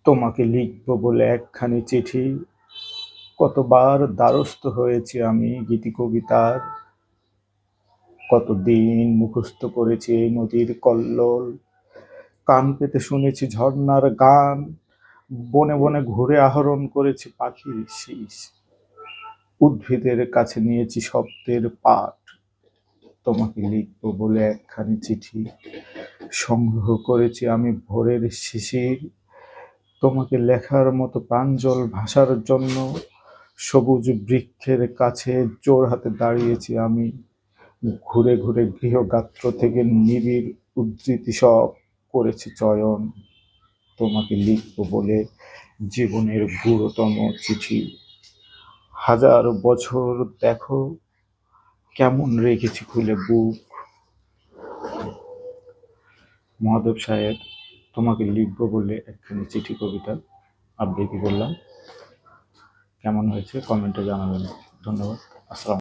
তোমাকে লিখব বলে একখানি চিঠি, কতবার দ্বারস্থ হয়েছি আমি গীতিকবিতার, কতদিন মুখস্থ করেছি এই নদীর কল্লোল, কান পেতে শুনেছি ঝর্ণার গান, বনে বনে ঘুরে আহরণ করেছি পাখির শীষ, উদ্ভিদের কাছে নিয়েছি শব্দের পাঠ। তোমাকে লিখব বলে একখানি চিঠি সংগ্রহ করেছি আমি ভোরের শিশির, তোমাকে লেখার মতো প্রাঞ্জল ভাষার জন্য সবুজ বৃক্ষের কাছে জোর হাতে দাঁড়িয়েছি আমি, ঘুরে ঘুরে গৃহগাত্র থেকে নিবিড় উদ্ধৃতি সব করেছি চয়ন। তোমাকে লিখব বলে জীবনের গুরুতম চিঠি, হাজার বছর দেখো কেমন রেখেছি খুলে বুক। মহাদেব সাহেব, তোমাকে লিখব বলে একখানি চিঠি কবিতা আবৃত্তি করলাম। কেমন হয়েছে কমেন্টে জানাবেন। ধন্যবাদ। আসসালাম।